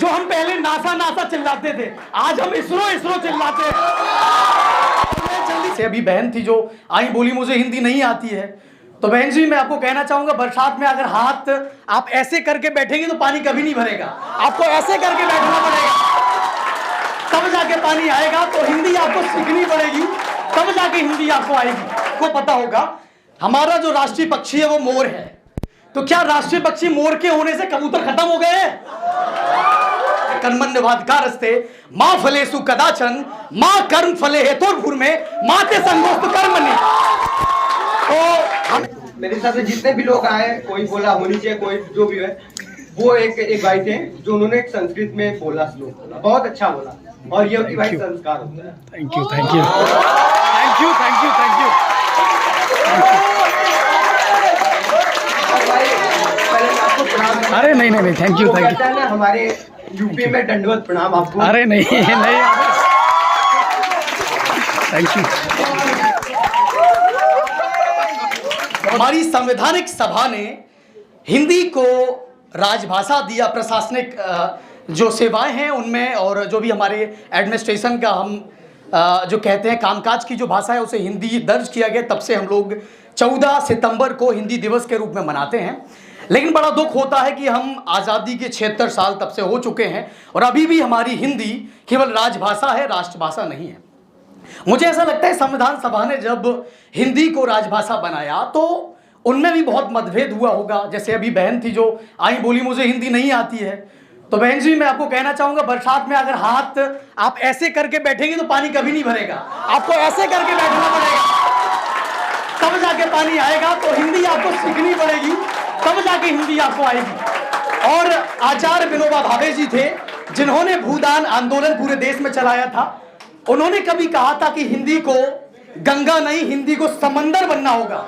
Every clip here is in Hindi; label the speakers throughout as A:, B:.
A: जो हम पहले नासा नासा चिल्लाते थे, आज हम इसरो इसरो चिल्लाते हैं। जल्दी से अभी बहन थी जो आई, बोली मुझे हिंदी नहीं आती है। तो बहन जी मैं आपको कहना चाहूंगा, बरसात में अगर हाथ आप ऐसे करके बैठेंगे तो पानी कभी नहीं भरेगा, आपको ऐसे करके बैठना पड़ेगा, तब जाके पानी आएगा। तो हिंदी आपको सीखनी पड़ेगी, तब जाके हिंदी आपको आएगी। आपको पता होगा हमारा जो राष्ट्रीय पक्षी है वो मोर है। तो क्या राष्ट्रीय पक्षी मोर के होने से कबूतर खत्म हो गए? कर्मण्यवाधिकारस्ते मां फलेषु कदाचन मां कर्म फले हेतुर्भूर्मे माते संगोस्तु कर्मणि।
B: तो मेरे हिसाब से जितने भी लोग आए, कोई बोला होनी चाहिए, कोई जो भी है, वो एक भाई थे जो उन्होंने एक संस्कृत में बोला, श्लोक बोला, बहुत अच्छा बोला। और ये कि भाई संस्कार होता है।
A: Thank you thank you thank you thank you thank you. अरे नहीं नहीं नहीं, थैंक यू थैंक यू।
B: हमारे यूपी में दंडवत प्रणाम आपको।
A: अरे नहीं नहीं, थैंक यू। हमारी संवैधानिक सभा ने हिंदी को राजभाषा दिया। प्रशासनिक जो सेवाएं हैं उनमें, और जो भी हमारे एडमिनिस्ट्रेशन का हम जो कहते हैं कामकाज की जो भाषा है उसे हिंदी दर्ज किया गया। तब से हम लोग 14 सितंबर को हिंदी दिवस के रूप में मनाते हैं। लेकिन बड़ा दुख होता है कि हम आज़ादी के 76 साल तब से हो चुके हैं और अभी भी हमारी हिंदी केवल राजभाषा है, राष्ट्रभाषा नहीं है। मुझे ऐसा लगता है संविधान सभा ने जब हिंदी को राजभाषा बनाया तो उनमें भी बहुत मतभेद हुआ होगा। जैसे अभी बहन थी जो आई, बोली मुझे हिंदी नहीं आती है। तो बहन जी मैं आपको कहना चाहूंगा, बरसात में अगर हाथ आप ऐसे करके बैठेंगे तो पानी कभी नहीं भरेगा, आपको ऐसे करके बैठना पड़ेगा, तब जाके पानी आएगा। तो हिंदी आपको सीखनी पड़ेगी, तब जाके हिंदी आपको आएगी। और आचार्य विनोबा भावे जी थे जिन्होंने भूदान आंदोलन पूरे देश में चलाया था। उन्होंने कभी कहा था कि हिंदी को गंगा नहीं, हिंदी को समंदर बनना होगा।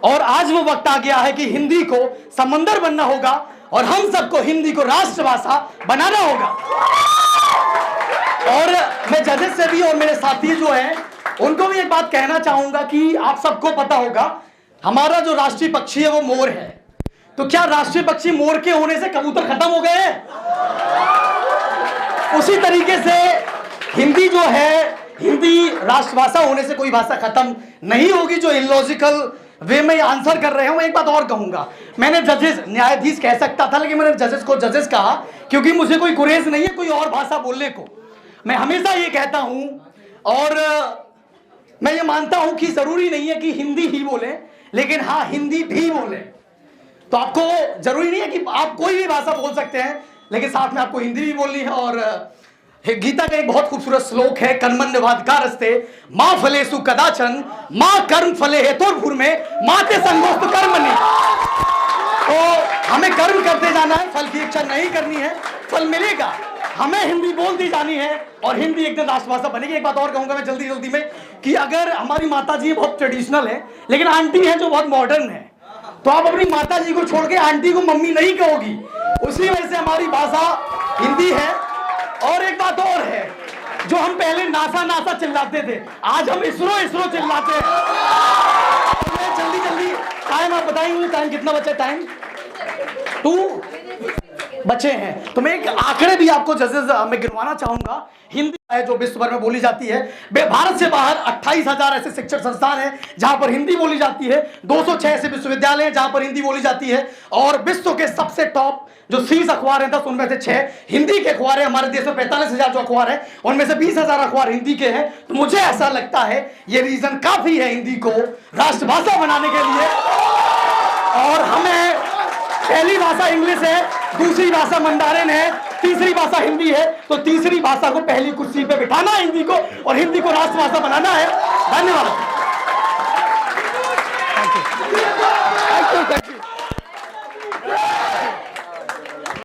A: और आज वो वक्त आ गया है कि हिंदी को समंदर बनना होगा और हम सबको हिंदी को राष्ट्रभाषा बनाना होगा। और मैं जजेस से भी और मेरे साथी जो हैं उनको भी एक बात कहना चाहूंगा कि आप सबको पता होगा हमारा जो राष्ट्रीय पक्षी है वो मोर है। तो क्या राष्ट्रीय पक्षी मोर के होने से कबूतर खत्म हो गए? उसी तरीके से हिंदी जो है, हिंदी राष्ट्रभाषा होने से कोई भाषा खत्म नहीं होगी। जो इलॉजिकल वे में आंसर कर रहे हूं, एक बात और कहूंगा, मैंने जजेस, न्यायाधीश कह सकता था लेकिन मैंने जजेस को जजेस कहा क्योंकि मुझे कोई गुरेज नहीं है कोई और भाषा बोलने को। मैं हमेशा ये कहता हूं और मैं ये मानता हूं कि जरूरी नहीं है कि हिंदी ही बोले, लेकिन हाँ हिंदी भी बोले। तो आपको जरूरी नहीं है कि आप कोई भी भाषा बोल सकते हैं, लेकिन साथ में आपको हिंदी भी बोलनी है। और गीता का एक बहुत खूबसूरत श्लोक है, कर्मण्यवाधिकारस्ते मां फलेषु कदाचन मां कर्म फले हेतुर्भूर्मे माते संगोस्तु कर्मणि। तो हमें कर्म करते जाना है, फल की इच्छा नहीं करनी है, फल मिलेगा। हमें हिंदी बोलती जानी है और हिंदी एक दिन राष्ट्रभाषा बनेगी। एक बात और कहूंगा मैं जल्दी जल्दी में कि अगर हमारी माता जी बहुत ट्रेडिशनल है लेकिन आंटी है जो बहुत मॉडर्न है, तो आप अपनी माता जी को छोड़ के आंटी को मम्मी नहीं कहोगी। उसी वजह से हमारी भाषा हिंदी है। और एक बात और है, जो हम पहले नासा नासा चिल्लाते थे, आज हम इसरो इसरो चिल्लाते हैं। जल्दी जल्दी टाइम आप बताएंगे, टाइम कितना बचा? टाइम 2 बचे हैं। तो मैं एक आंकड़े भी आपको जजेस में गिनवाना चाहूंगा। हिंदी है जो विश्व भर में बोली जाती है। भारत से बाहर 28,000 ऐसे शिक्षण संस्थान हैं जहां पर हिंदी बोली जाती है। 206 ऐसे विश्वविद्यालय हैं जहां पर हिंदी बोली जाती है। और विश्व के सबसे टॉप जो 30 अखबार हैं 10 उनमें से 6 हिंदी के अखबार हैं। हमारे देश में 45,000 जो अखबार हैं उनमें से 20,000 अखबार हिंदी के हैं। तो मुझे ऐसा लगता है ये रीजन काफी है हिंदी को राष्ट्रभाषा बनाने के लिए। और हमें पहली भाषा इंग्लिश है, दूसरी भाषा मंडारिन है, तीसरी भाषा हिंदी है। तो तीसरी भाषा को पहली कुर्सी पे बिठाना है हिंदी को, और हिंदी को राष्ट्रभाषा बनाना है। धन्यवाद। Thank you.